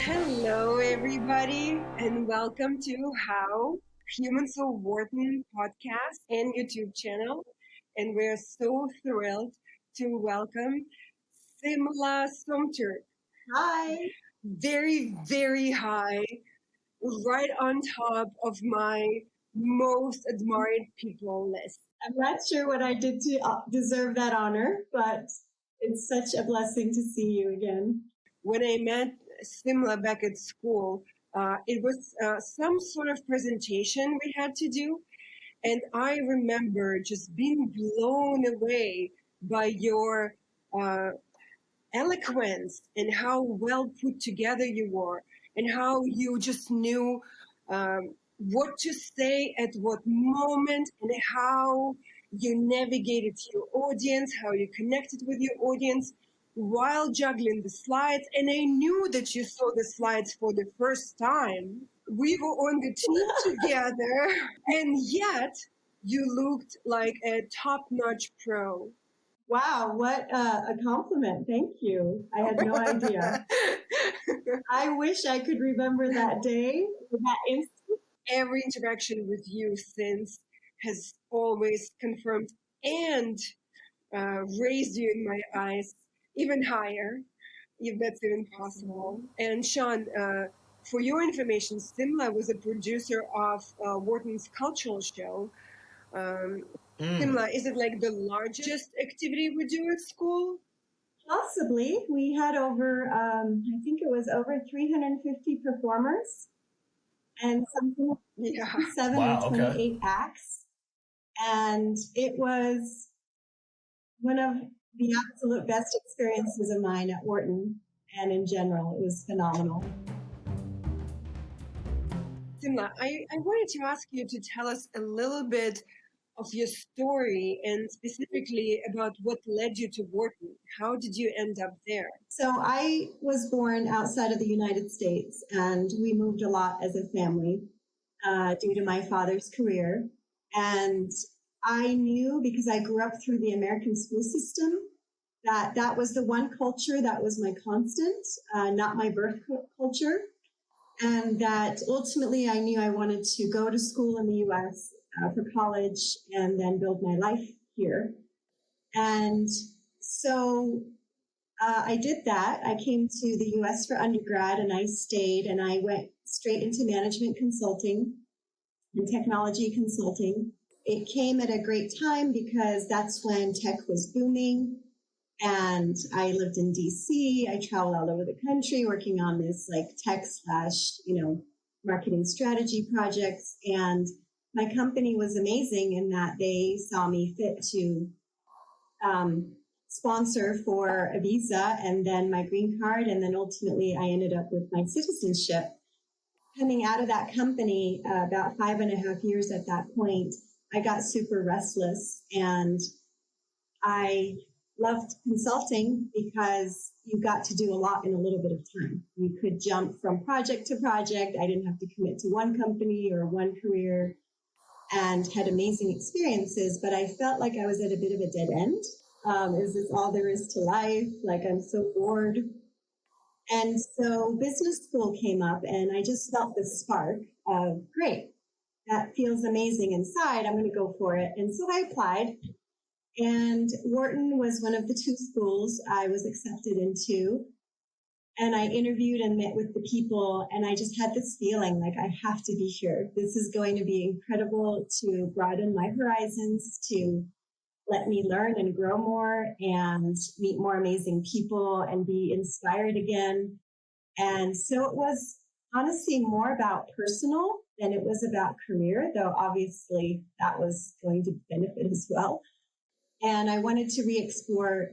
Hello, everybody, and welcome to How Humans of Wharton podcast and YouTube channel. And we're so thrilled to welcome Simla Somturk. Hi. Very, very high, right on top of my most admired people list. I'm not sure what I did to deserve that honor, but it's such a blessing to see you again. When I met Simla back at school, it was some sort of presentation we had to do. And I remember just being blown away by your eloquence and how well put together you were and how you just knew what to say at what moment and how you navigated your audience, how you connected with your audience while juggling the slides. And I knew that you saw the slides for the first time. We were on the team together, and yet you looked like a top-notch pro. Wow, what a compliment. Thank you. I had no idea. I wish I could remember that day, that instant. Every interaction with you since has always confirmed and raised you in my eyes even higher, if that's even possible. And Sean, for your information, Simla was a producer of Wharton's Cultural Show. Simla, is it like the largest activity we do at school? Possibly. We had over, I think it was over 350 performers and something like 7 or 28 acts. And it was one of the absolute best experiences of mine at Wharton and in general. It was phenomenal. Simla, I wanted to ask you to tell us a little bit of your story and specifically about what led you to Wharton. How did you end up there? So I was born outside of the United States, and we moved a lot as a family due to my father's career. And I knew, because I grew up through the American school system, that that was the one culture that was my constant, not my birth culture. And that ultimately I knew I wanted to go to school in the U.S. For college and then build my life here. And so I did that. I came to the U.S. for undergrad, and I stayed, and I went straight into management consulting and technology consulting. It came at a great time because that's when tech was booming. And I lived in DC. I traveled all over the country working on this like tech / marketing strategy projects. And my company was amazing in that they saw me fit to sponsor for a visa and then my green card. And then ultimately I ended up with my citizenship. Coming out of that company, about 5.5 years at that point, I got super restless, and I loved consulting because you got to do a lot in a little bit of time. You could jump from project to project. I didn't have to commit to one company or one career, and had amazing experiences, but I felt like I was at a bit of a dead end. Is this all there is to life? Like, I'm so bored. And so business school came up, and I just felt this spark of, great, that feels amazing inside. I'm going to go for it. And so I applied. And Wharton was one of the 2 schools I was accepted into. And I interviewed and met with the people, and I just had this feeling like I have to be here. This is going to be incredible to broaden my horizons, to let me learn and grow more and meet more amazing people and be inspired again. And so it was honestly more about personal than it was about career, though obviously that was going to benefit as well. And I wanted to re-explore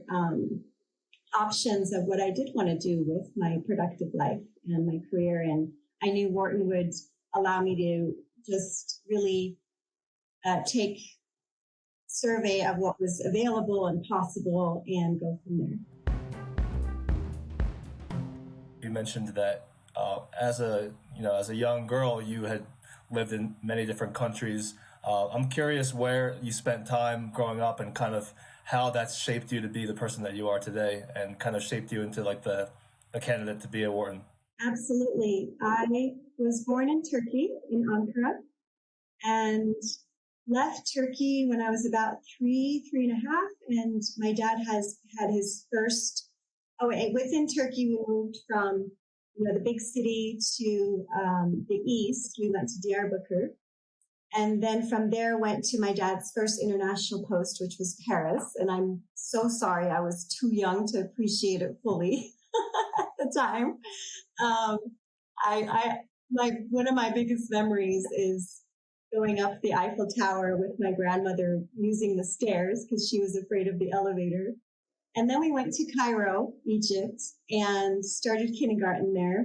options of what I did want to do with my productive life and my career. And I knew Wharton would allow me to just really take survey of what was available and possible and go from there. You mentioned that as a young girl, you had lived in many different countries. I'm curious where you spent time growing up and kind of how that's shaped you to be the person that you are today and kind of shaped you into like a candidate to be at Wharton. Absolutely. I was born in Turkey, in Ankara, and left Turkey when I was about three and a half. And my dad has had his first, within Turkey, we moved from, the big city to the east. We went to Diyarbakir. And then from there went to my dad's first international post, which was Paris. And I'm so sorry, I was too young to appreciate it fully at the time. Um, one of my biggest memories is going up the Eiffel Tower with my grandmother using the stairs because she was afraid of the elevator. And then we went to Cairo, Egypt, and started kindergarten there.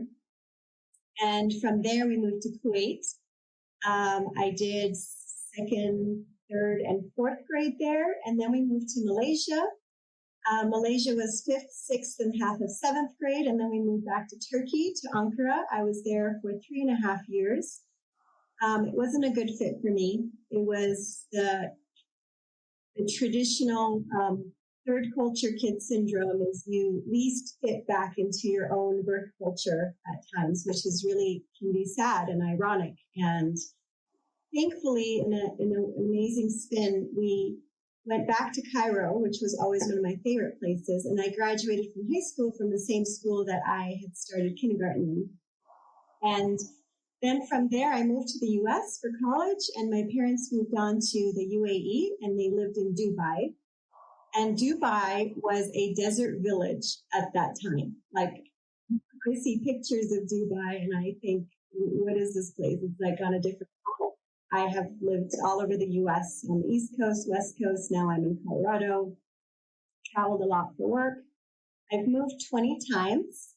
And from there, we moved to Kuwait. I did second, third, and fourth grade there. And then we moved to Malaysia. Malaysia was fifth, sixth, and half of seventh grade. And then we moved back to Turkey, to Ankara. I was there for 3.5 years. It wasn't a good fit for me. It was the traditional third culture kid syndrome is you least fit back into your own birth culture at times, which is really can be sad and ironic. And thankfully, in an amazing spin, we went back to Cairo, which was always one of my favorite places. And I graduated from high school from the same school that I had started kindergarten in. And then from there, I moved to the US for college, and my parents moved on to the UAE, and they lived in Dubai. And Dubai was a desert village at that time. Like, I see pictures of Dubai, and I think, what is this place? It's like on a different level. I have lived all over the US, on the East Coast, West Coast. Now I'm in Colorado, traveled a lot for work. I've moved 20 times.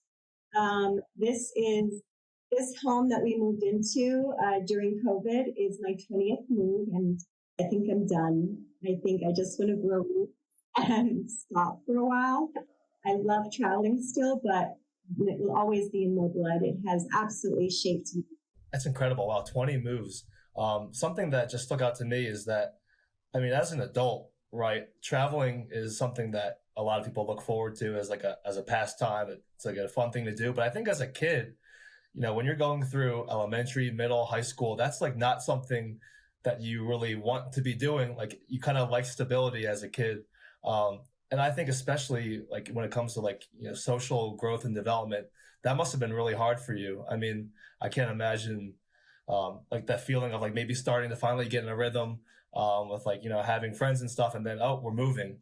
This home that we moved into during COVID is my 20th move, and I think I'm done. I think I just want to grow and stop for a while. I love traveling still, but it will always be in my blood. It has absolutely shaped me. That's incredible. Wow, 20 moves. Something that just stuck out to me is that, I mean, as an adult, right, traveling is something that a lot of people look forward to as a pastime. It's like a fun thing to do. But I think as a kid, when you're going through elementary, middle, high school, that's like not something that you really want to be doing. Like you kind of like stability as a kid. And I think especially like when it comes to social growth and development, that must have been really hard for you. I mean, I can't imagine like that feeling of like maybe starting to finally get in a rhythm with having friends and stuff, and then, oh, we're moving.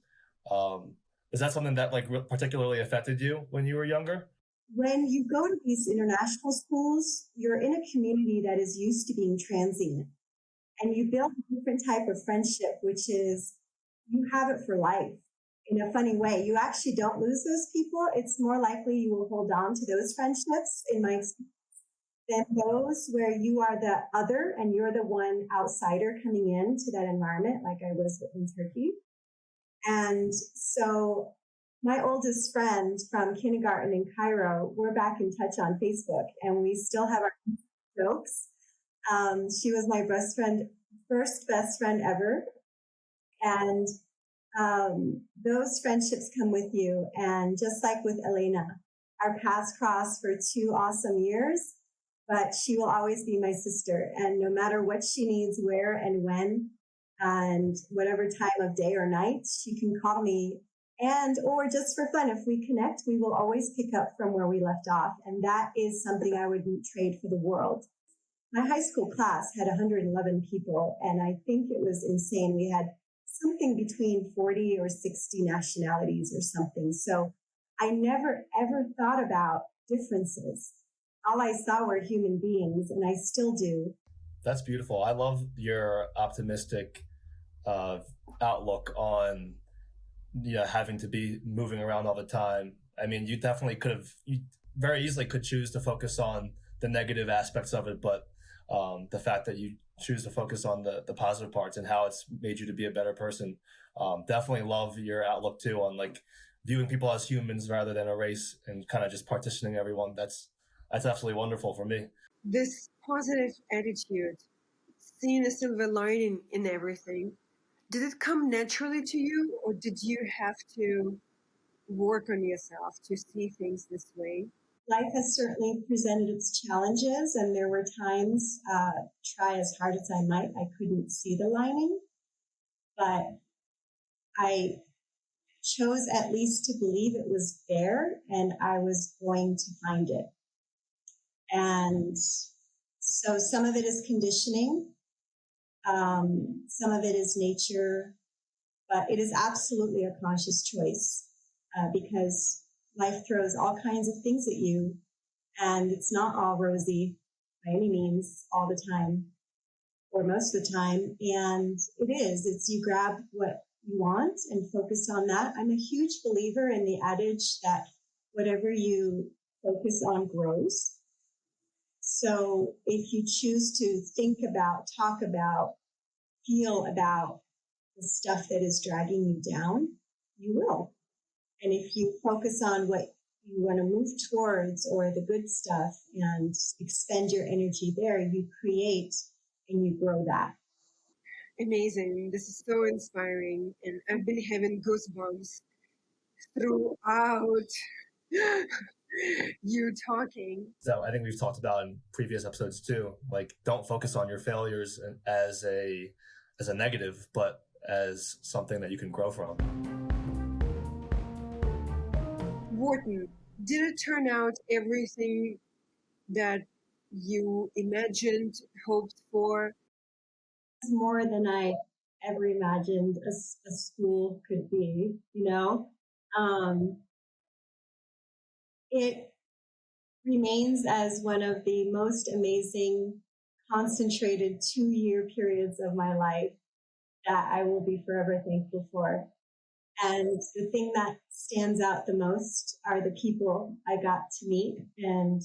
Is that something that particularly affected you when you were younger? When you go to these international schools, you're in a community that is used to being transient, and you build a different type of friendship, which is you have it for life. In a funny way, you actually don't lose those people. It's more likely you will hold on to those friendships, in my experience, than those where you are the other and you're the one outsider coming into that environment, like I was in Turkey. And so my oldest friend from kindergarten in Cairo, we're back in touch on Facebook, and we still have our jokes. She was my first best friend ever. And those friendships come with you. And just like with Elena, our paths crossed for 2 awesome years, but she will always be my sister. And no matter what she needs, where and when, and whatever time of day or night, she can call me. Or just for fun, if we connect, we will always pick up from where we left off. And that is something I wouldn't trade for the world. My high school class had 111 people, and I think it was insane. We had something between 40 or 60 nationalities or something. So I never, ever thought about differences. All I saw were human beings, and I still do. That's beautiful. I love your optimistic outlook on having to be moving around all the time. I mean, you very easily could choose to focus on the negative aspects of it, but the fact that you choose to focus on the positive parts and how it's made you to be a better person. Definitely love your outlook too on viewing people as humans rather than a race and kind of just partitioning everyone. That's absolutely wonderful for me. This positive attitude, seeing the silver lining in everything, did it come naturally to you, or did you have to work on yourself to see things this way? life has certainly presented its challenges, and there were times, try as hard as I might, I couldn't see the lining, but I chose at least to believe it was there and I was going to find it. And so some of it is conditioning, some of it is nature, but it is absolutely a conscious choice because life throws all kinds of things at you, and it's not all rosy by any means all the time or most of the time. And it's you grab what you want and focus on that. I'm a huge believer in the adage that whatever you focus on grows. So if you choose to think about, talk about, feel about the stuff that is dragging you down, you will. And if you focus on what you want to move towards or the good stuff and expend your energy there, you create and you grow that. Amazing. This is so inspiring. And I've been having goosebumps throughout you talking. So I think we've talked about in previous episodes too, like don't focus on your failures as a negative, but as something that you can grow from. Wharton, did it turn out everything that you imagined, hoped for? It's more than I ever imagined a school could be, you know. It remains as one of the most amazing, concentrated 2-year periods of my life that I will be forever thankful for. And the thing that stands out the most are the people I got to meet and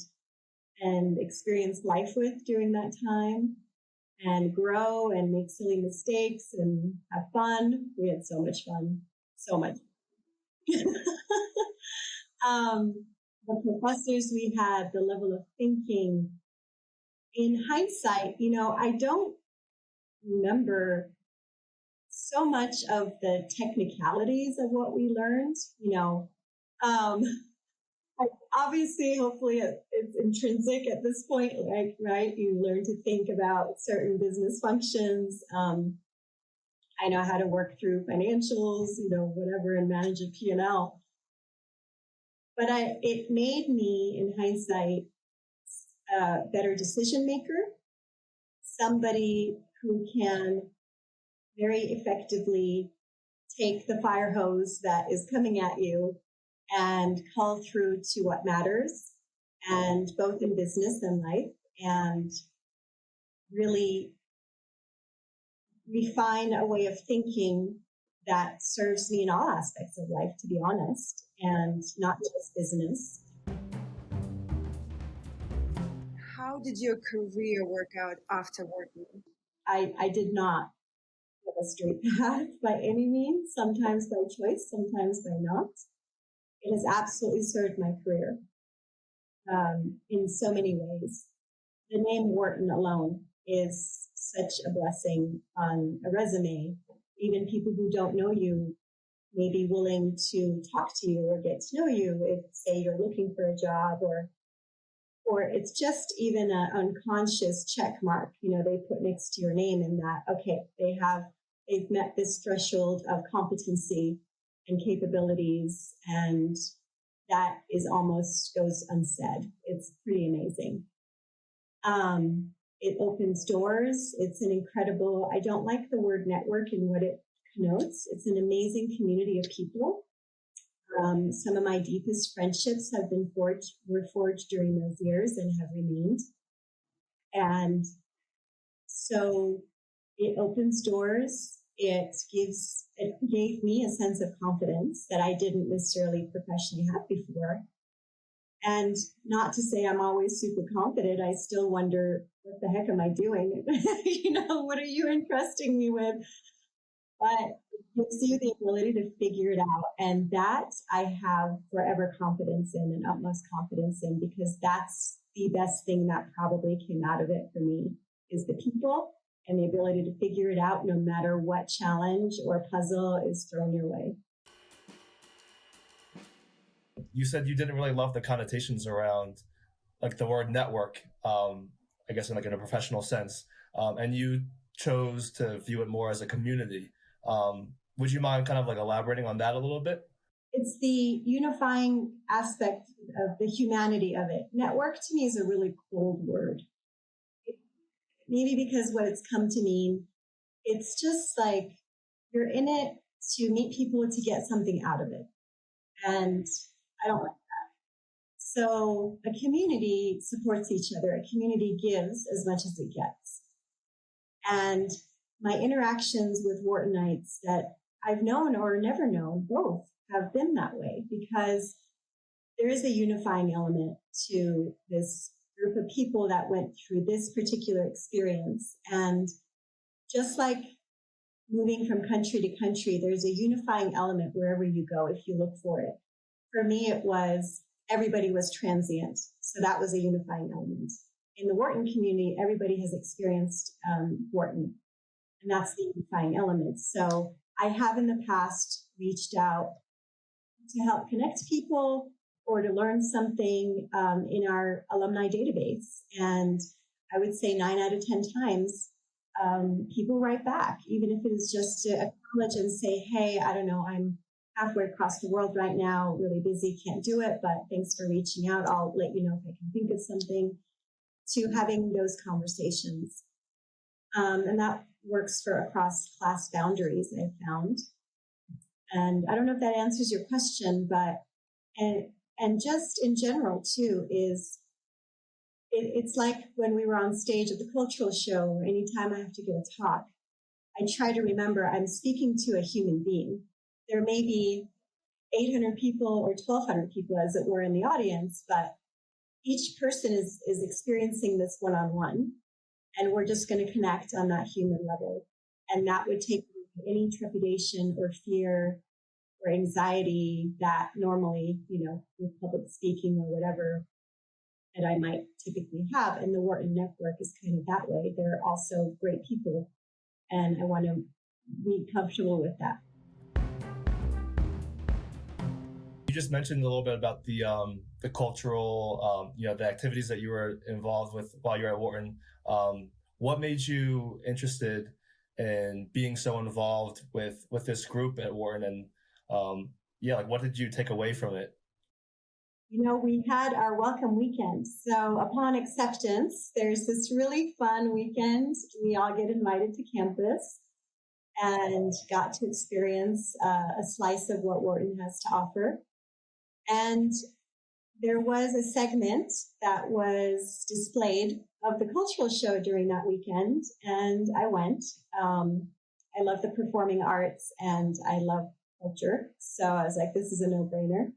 experience life with during that time and grow and make silly mistakes and have fun. We had so much fun, so much. The professors we had, the level of thinking. In hindsight, you know, I don't remember so much of the technicalities of what we learned, you know. Obviously, hopefully it's intrinsic at this point, right? You learn to think about certain business functions. I know how to work through financials, you know, whatever, and manage a P&L. But it made me, in hindsight, a better decision maker, somebody who can very effectively take the fire hose that is coming at you and call through to what matters, and both in business and life, and really refine a way of thinking that serves me in all aspects of life, to be honest, and not just business. How did your career work out after Wharton? I did not have a straight path by any means, sometimes by choice, sometimes by not. It has absolutely served my career in so many ways. The name Wharton alone is such a blessing on a resume. Even people who don't know you may be willing to talk to you or get to know you if, say, you're looking for a job, or it's just even an unconscious check mark, you know, they put next to your name in that, okay, they've met this threshold of competency and capabilities, and that is almost goes unsaid. It's pretty amazing. It opens doors. It's an incredible, I don't like the word network and what it connotes. It's an amazing community of people. Some of my deepest friendships were forged during those years and have remained. And so it opens doors. It gave me a sense of confidence that I didn't necessarily professionally have before. And not to say I'm always super confident. I still wonder, what the heck am I doing? You know, what are you entrusting me with? But it gives you the ability to figure it out. And that I have forever confidence in and utmost confidence in, because that's the best thing that probably came out of it for me, is the people and the ability to figure it out no matter what challenge or puzzle is thrown your way. you said you didn't really love the connotations around like the word network, I guess in like in a professional sense, and you chose to view it more as a community. Would you mind kind of like elaborating on that a little bit? It's the unifying aspect of the humanity of it. Network to me is a really cold word. Maybe because what it's come to mean, it's just like you're in it to meet people to get something out of it. And I don't like that. So a community supports each other. A community gives as much as it gets. And my interactions with Whartonites that I've known or never known, both have been that way, because there is a unifying element to this group of people that went through this particular experience. And just like moving from country to country, there's a unifying element wherever you go if you look for it. For me, it was everybody was transient. So that was a unifying element. In the Wharton community, everybody has experienced Wharton, and that's the unifying element. So I have in the past reached out to help connect people or to learn something in our alumni database. And I would say 9 out of 10 times, people write back, even if it is just to acknowledge and say, hey, I don't know, I'm halfway across the world right now, really busy, can't do it, but thanks for reaching out. I'll let you know if I can think of something, to having those conversations. And that works for across class boundaries, I've found. And I don't know if that answers your question, but, and just in general too, is it's like when we were on stage at the cultural show, or anytime I have to give a talk, I try to remember I'm speaking to a human being. There may be 800 people or 1,200 people, as it were, in the audience, but each person is experiencing this one-on-one, and we're just going to connect on that human level. And that would take any trepidation or fear or anxiety that normally, with public speaking or whatever, that I might typically have. And the Wharton Network is kind of that way. They're also great people, and I want to be comfortable with that. You just mentioned a little bit about the cultural, the activities that you were involved with while you were at Wharton. What made you interested in being so involved with this group at Wharton? And what did you take away from it? We had our welcome weekend. So upon acceptance, there's this really fun weekend. We all get invited to campus and got to experience a slice of what Wharton has to offer. And there was a segment that was displayed of the cultural show during that weekend, and I went. I love the performing arts and I love culture. So I was like, this is a no-brainer.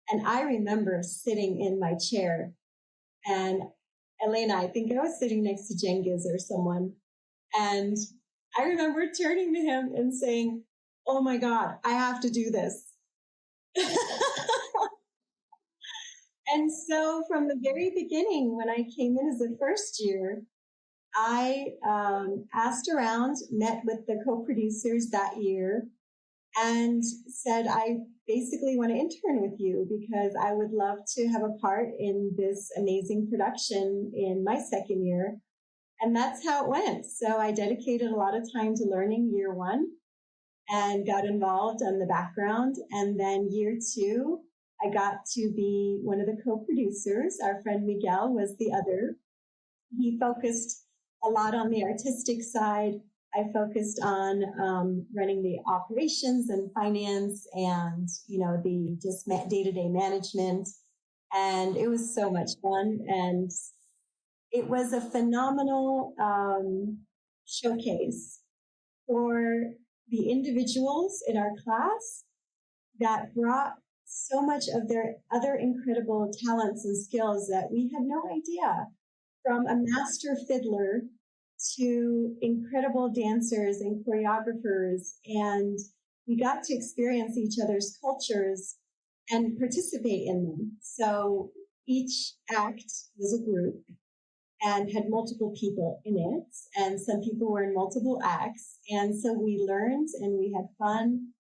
And I remember sitting in my chair, and Elena, I think I was sitting next to Cengiz or someone. And I remember turning to him and saying, oh my God, I have to do this. And so from the very beginning, when I came in as a first year, I asked around, met with the co-producers that year, and said, I basically want to intern with you because I would love to have a part in this amazing production in my second year. And that's how it went. So I dedicated a lot of time to learning year one and got involved on the background. And then year two, I got to be one of the co-producers. Our friend Miguel was the other. He focused a lot on the artistic side. I focused on running the operations and finance and, the just day-to-day management. And it was so much fun. And it was a phenomenal showcase for the individuals in our class that brought so much of their other incredible talents and skills that we had no idea, from a master fiddler to incredible dancers and choreographers. And we got to experience each other's cultures and participate in them. So each act was a group and had multiple people in it. And some people were in multiple acts. And so we learned and we had fun.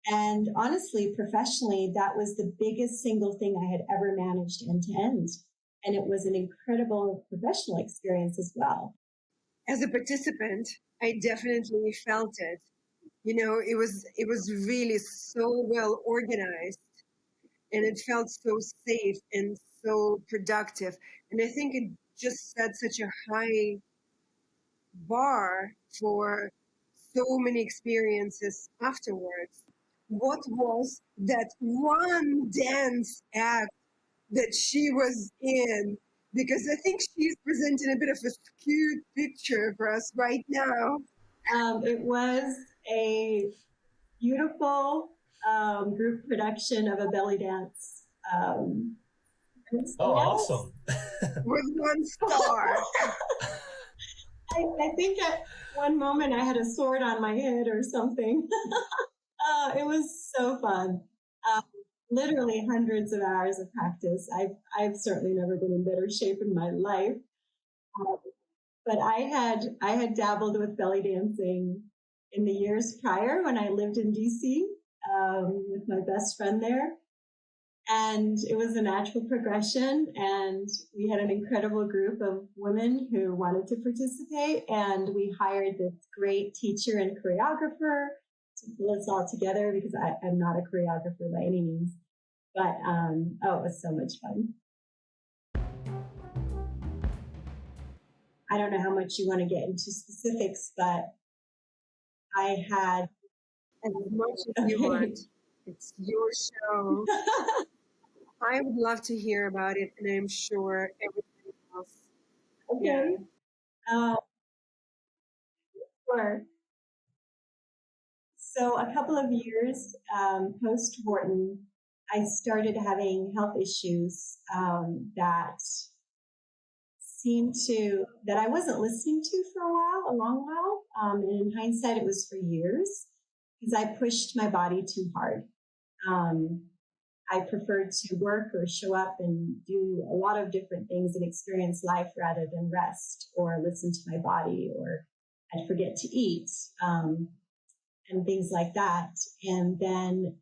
And honestly, professionally, that was the biggest single thing I had ever managed end to end. And it was an incredible professional experience as well. As a participant, I definitely felt it. It was really so well organized, and it felt so safe and so productive. And I think it just set such a high bar for so many experiences afterwards. What was that one dance act that she was in? Because I think she's presenting a bit of a skewed picture for us right now. It was a beautiful group production of a belly dance. Oh, awesome. With one star. I think at one moment I had a sword on my head or something. It was so fun. Literally hundreds of hours of practice. I've certainly never been in better shape in my life. But I had dabbled with belly dancing in the years prior when I lived in DC with my best friend there. And it was a natural progression. And we had an incredible group of women who wanted to participate. And we hired this great teacher and choreographer to pull us all together, because I'm not a choreographer by any means. But it was so much fun. I don't know how much you want to get into specifics, but I had... As much as you want. It's your show. I would love to hear about it, and I'm sure everybody else. Okay. Yeah. Sure. So a couple of years post Wharton, I started having health issues that I wasn't listening to for a long while. And in hindsight, it was for years, because I pushed my body too hard. I preferred to work or show up and do a lot of different things and experience life rather than rest or listen to my body, or I'd forget to eat and things like that. And then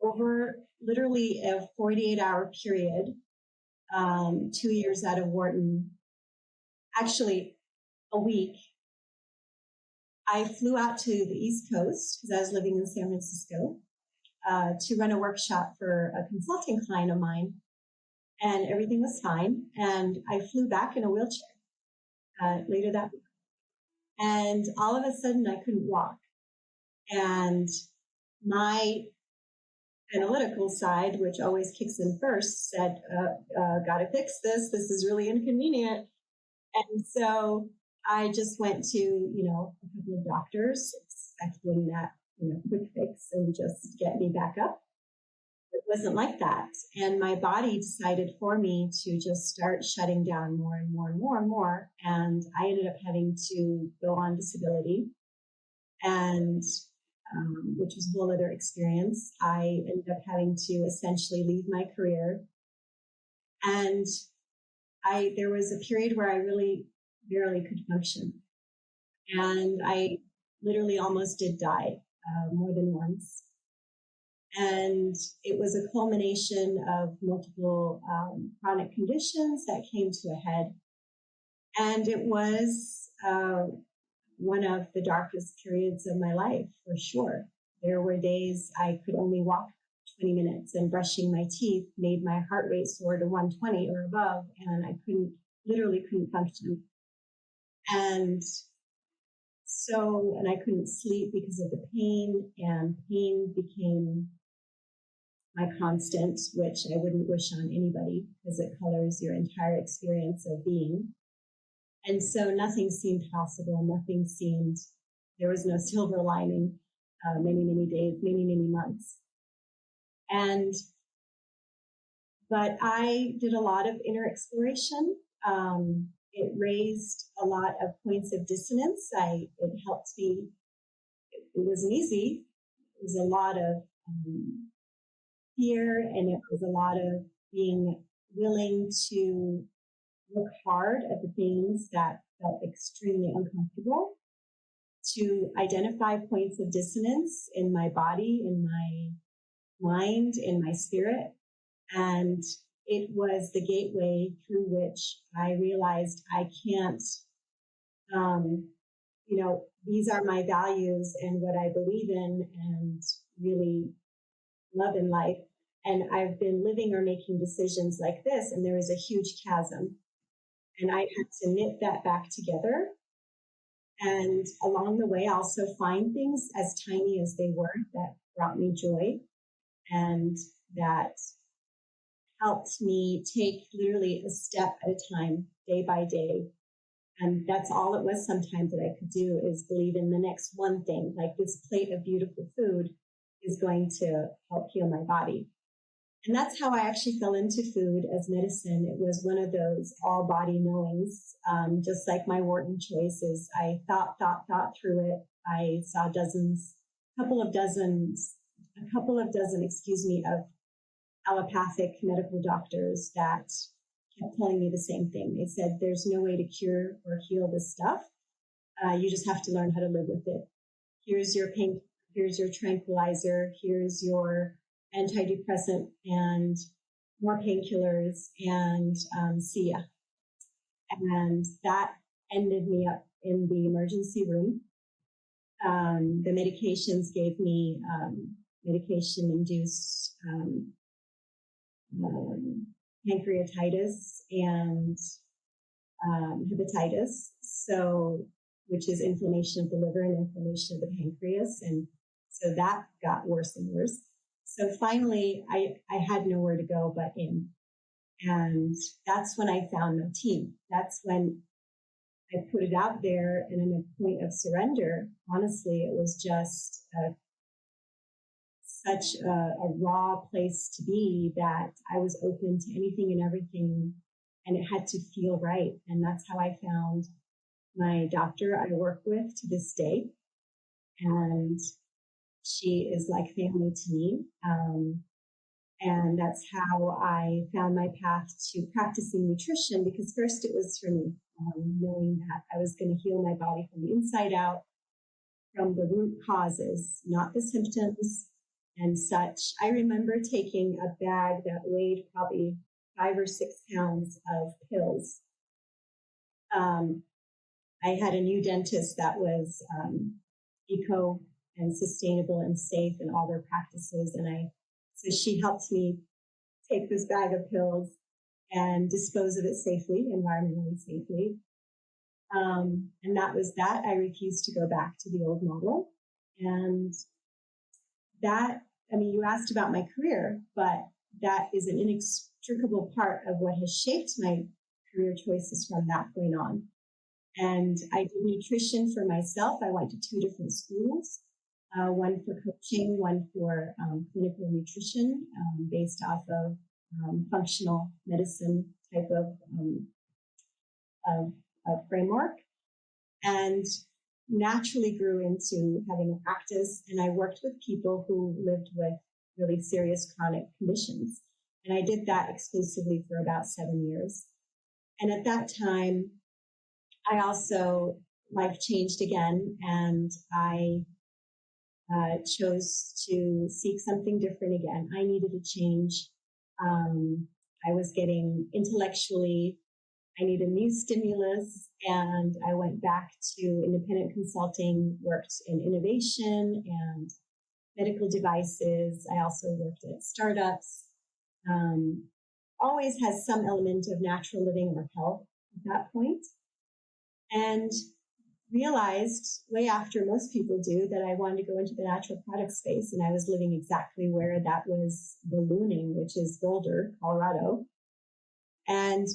over literally a 48-hour period, 2 years out of Wharton, actually a week, I flew out to the East Coast because I was living in San Francisco to run a workshop for a consulting client of mine, and everything was fine. And I flew back in a wheelchair later that week. And all of a sudden I couldn't walk. And my analytical side, which always kicks in first, said, gotta fix this. This is really inconvenient. And so I just went to, a couple of doctors expecting that, quick fix and just get me back up. It wasn't like that. And my body decided for me to just start shutting down more and more and more and more. And I ended up having to go on disability, and which was a whole other experience. I ended up having to essentially leave my career. And there was a period where I really barely could function. And I literally almost did die more than once. And it was a culmination of multiple chronic conditions that came to a head. And it was one of the darkest periods of my life, for sure. There were days I could only walk 20 minutes, and brushing my teeth made my heart rate soar to 120 or above, and I literally couldn't function. And I couldn't sleep because of the pain, and pain became my constant, which I wouldn't wish on anybody because it colors your entire experience of being. And so nothing seemed possible. There was no silver lining, many, many days, many, many months. But I did a lot of inner exploration. It raised a lot of points of dissonance. It helped me. It wasn't easy. It was a lot of fear, and it was a lot of being willing to look hard at the things that felt extremely uncomfortable. to identify points of dissonance in my body, in my mind, in my spirit. And it was the gateway through which I realized I can't, these are my values and what I believe in and really love in life. And I've been living or making decisions like this, and there was a huge chasm. And I had to knit that back together. And along the way, also find things as tiny as they were that brought me joy and that helped me take literally a step at a time, day by day. And that's all it was sometimes that I could do, is believe in the next one thing, like this plate of beautiful food is going to help heal my body. And that's how I actually fell into food as medicine. It was one of those all body knowings, just like my Wharton choices. I thought through it. I saw a couple of dozen, of allopathic medical doctors that kept telling me the same thing. They said, there's no way to cure or heal this stuff. You just have to learn how to live with it. Here's your pain, here's your tranquilizer, here's your antidepressant and more painkillers, and see ya. And that ended me up in the emergency room. The medications gave me medication-induced pancreatitis and hepatitis, which is inflammation of the liver and inflammation of the pancreas. And so that got worse and worse. So finally, I had nowhere to go but in. And that's when I found my team. That's when I put it out there, and in a point of surrender, honestly, it was just such a raw place to be that I was open to anything and everything, and it had to feel right. And that's how I found my doctor I work with to this day. And she is like family to me. And that's how I found my path to practicing nutrition, because first it was for me, knowing that I was going to heal my body from the inside out, from the root causes, not the symptoms and such. I remember taking a bag that weighed probably 5 or 6 pounds of pills. I had a new dentist that was eco and sustainable and safe in all their practices. So she helped me take this bag of pills and dispose of it safely, environmentally safely. And that was that. I refused to go back to the old model. And that, you asked about my career, but that is an inextricable part of what has shaped my career choices from that point on. And I did nutrition for myself. I went to 2 different schools, one for coaching, one for clinical nutrition, based off of functional medicine type of framework, and naturally grew into having a practice. And I worked with people who lived with really serious chronic conditions. And I did that exclusively for about 7 years. And at that time, I also, life changed again, and I chose to seek something different again. I needed a change. I was getting intellectually, I needed a new stimulus, and I went back to independent consulting, worked in innovation and medical devices. I also worked at startups. Always has some element of natural living or health at that point. And realized way after most people do that I wanted to go into the natural product space, and I was living exactly where that was ballooning, which is Boulder, Colorado.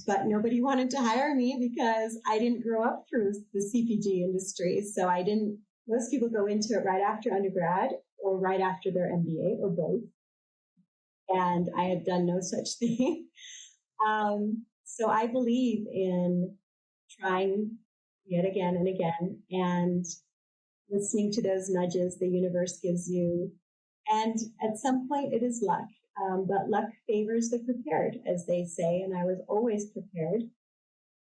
But nobody wanted to hire me because I didn't grow up through the CPG industry. So most people go into it right after undergrad or right after their MBA or both. And I had done no such thing. So I believe in trying yet again and again, and listening to those nudges the universe gives you. And at some point it is luck, but luck favors the prepared, as they say, and I was always prepared.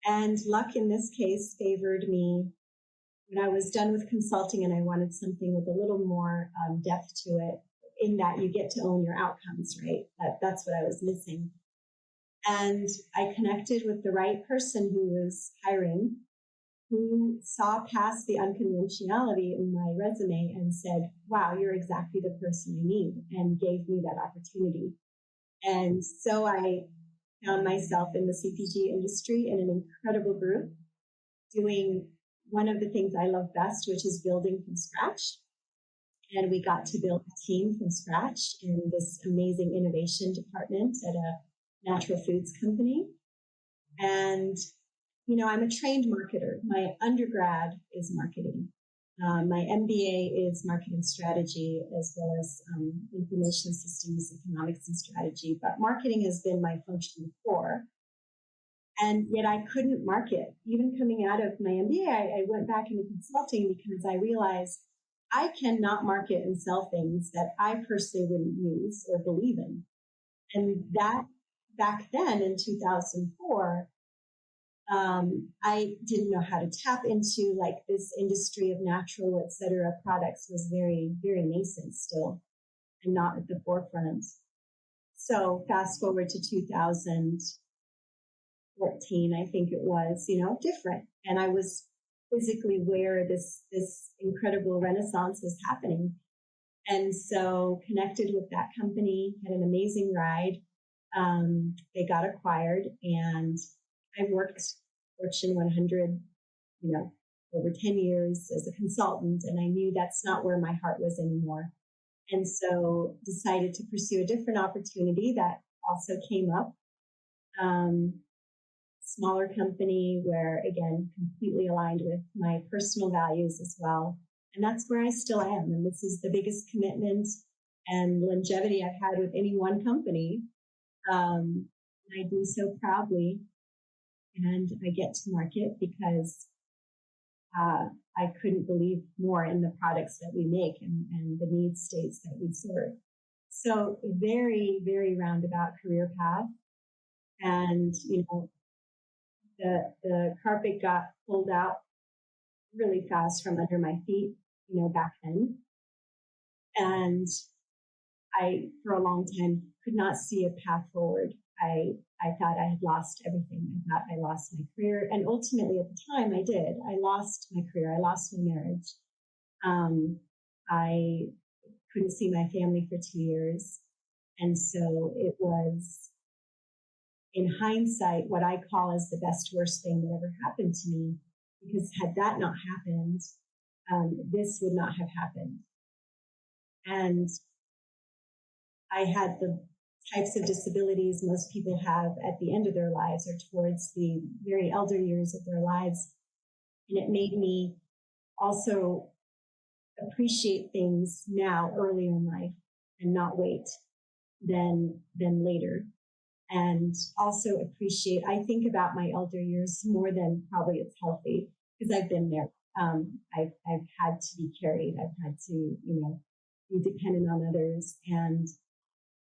And luck in this case favored me when I was done with consulting and I wanted something with a little more depth to it, in that you get to own your outcomes, right? That's what I was missing. And I connected with the right person who was hiring, who saw past the unconventionality in my resume and said, wow, you're exactly the person I need, and gave me that opportunity. And so I found myself in the CPG industry in an incredible group doing one of the things I love best, which is building from scratch. And we got to build a team from scratch in this amazing innovation department at a natural foods company. And, you know, I'm a trained marketer. My undergrad is marketing. My MBA is marketing strategy, as well as information systems, economics, and strategy. But marketing has been my functional core. And yet I couldn't market. Even coming out of my MBA, I went back into consulting because I realized I cannot market and sell things that I personally wouldn't use or believe in. And that back then in 2004, I didn't know how to tap into like this industry of natural, et cetera, products was very, very nascent still and not at the forefront. So fast forward to 2014, I think it was, you know, different. And I was physically where this incredible renaissance was happening. And so connected with that company, had an amazing ride. They got acquired, and I worked Fortune 100, you know, over 10 years as a consultant, and I knew that's not where my heart was anymore. And so decided to pursue a different opportunity that also came up. Smaller company where, again, completely aligned with my personal values as well. And that's where I still am. And this is the biggest commitment and longevity I've had with any one company. I do so proudly, and I get to market because I couldn't believe more in the products that we make and the need states that we serve. So a very, very roundabout career path. And, you know, the carpet got pulled out really fast from under my feet, you know, back then. And I, for a long time, could not see a path forward. I thought I had lost everything. I thought I lost my career. And ultimately at the time I did. I lost my career. I lost my marriage. I couldn't see my family for 2 years. And so it was, in hindsight, what I call as the best, worst thing that ever happened to me, because had that not happened, this would not have happened. And I had the types of disabilities most people have at the end of their lives or towards the very elder years of their lives. And it made me also appreciate things now earlier in life and not wait than later. And also appreciate, I think about my elder years more than probably it's healthy, because I've been there. I've had to be carried. I've had to, you know, be dependent on others. And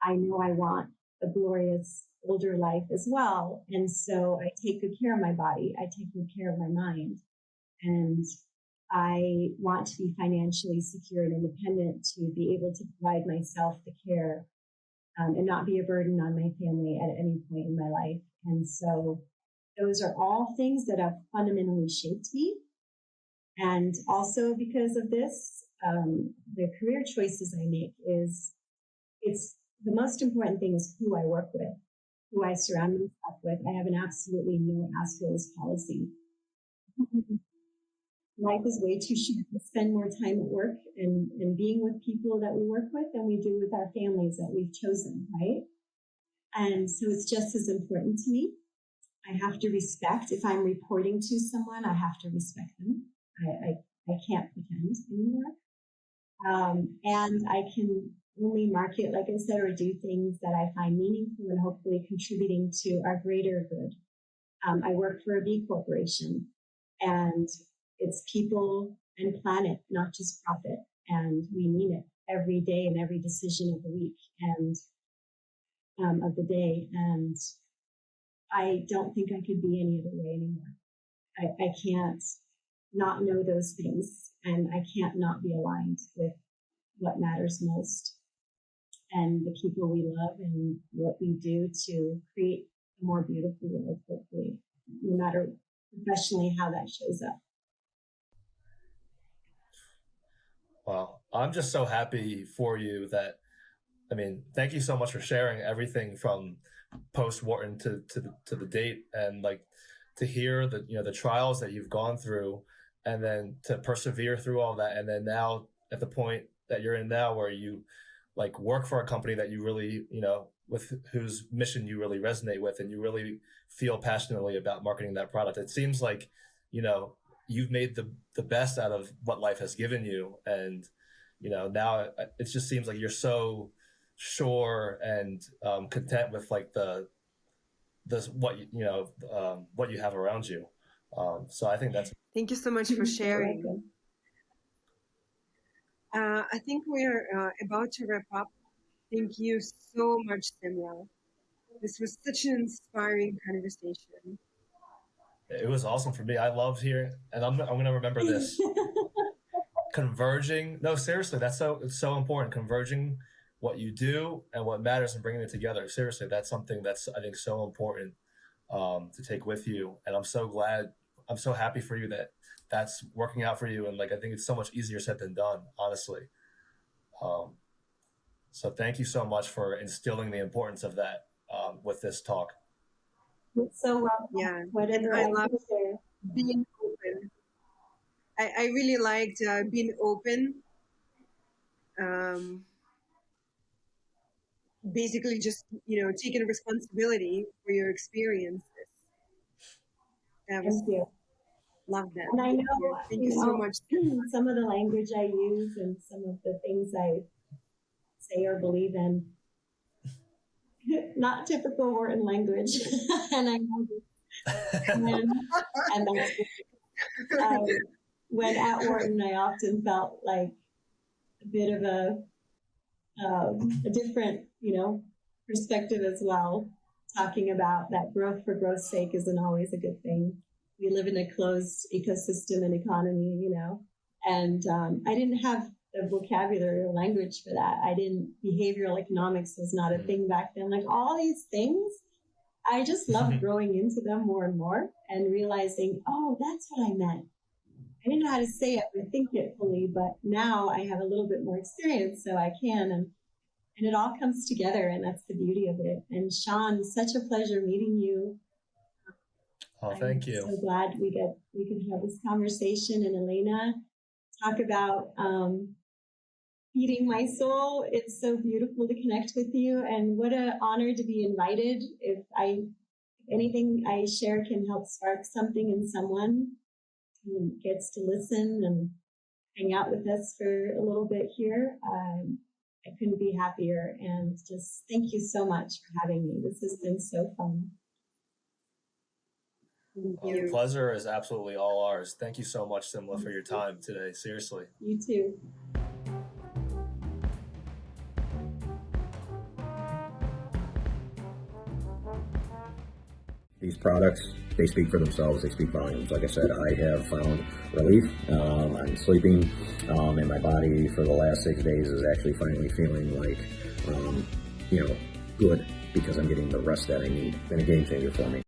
I know I want a glorious older life as well. And so I take good care of my body. I take good care of my mind. And I want to be financially secure and independent to be able to provide myself the care and not be a burden on my family at any point in my life. And so those are all things that have fundamentally shaped me. And also because of this, the career choices I make it's the most important thing is who I work with, who I surround myself with. I have an absolutely no assholes policy. Life is way too short to spend more time at work and being with people that we work with than we do with our families that we've chosen, right? And so it's just as important to me. I have to respect, if I'm reporting to someone, I have to respect them. I can't pretend anymore. And I can only market, like I said, or do things that I find meaningful and hopefully contributing to our greater good. I work for a B corporation, and it's people and planet, not just profit. And we mean it every day and every decision of the week and of the day. And I don't think I could be any other way anymore. I can't not know those things, and I can't not be aligned with what matters most and the people we love and what we do to create a more beautiful world, hopefully, no matter professionally how that shows up. Wow. I'm just so happy for you that, I mean, thank you so much for sharing everything from post Wharton to the date, and like to hear the, you know, the trials that you've gone through, and then to persevere through all that. And then now at the point that you're in now, where you like work for a company that you really, you know, with whose mission you really resonate with, and you really feel passionately about marketing that product. It seems like, you know, you've made the best out of what life has given you. And, you know, now it just seems like you're so sure and content with like what what you have around you. So I think that's. Thank you so much for sharing. I think we're about to wrap up. Thank you so much, Simla. This was such an inspiring conversation. It was awesome for me. I loved hearing, and I'm going to remember this. Converging. No, seriously, it's so important. Converging what you do and what matters and bringing it together. Seriously, that's something that's, I think, so important to take with you. And I'm so happy for you that that's working out for you. And like, I think it's so much easier said than done, honestly. So thank you so much for instilling the importance of that with this talk. So well, yeah, whatever I love being open. I really liked being open. Basically, just, you know, taking responsibility for your experiences. Thank you. Love that. And I know, thank you so much. Some of the language I use and some of the things I say or believe in, not typical Wharton language. And I know this. And that's when at Wharton, I often felt like a bit of a different, you know, perspective as well. Talking about that growth for growth's sake isn't always a good thing. We live in a closed ecosystem and economy, you know, and I didn't have the vocabulary or language for that. Behavioral economics was not a thing back then. Like all these things, I just loved growing into them more and more and realizing, oh, that's what I meant. I didn't know how to say it or think it fully, but now I have a little bit more experience, so I can, and it all comes together, and that's the beauty of it. And Sean, such a pleasure meeting you. Oh, thank you. I'm so glad we could have this conversation, and Elena, talk about feeding my soul. It's so beautiful to connect with you, and what an honor to be invited. If anything I share can help spark something in someone who gets to listen and hang out with us for a little bit here, I couldn't be happier. And just thank you so much for having me. This has been so fun. The pleasure is absolutely all ours. Thank you so much, Simla, for your time today. Seriously. You too. These products, they speak for themselves. They speak volumes. Like I said, I have found relief. I'm sleeping, and my body for the last 6 days is actually finally feeling like, good, because I'm getting the rest that I need. Been a game changer for me.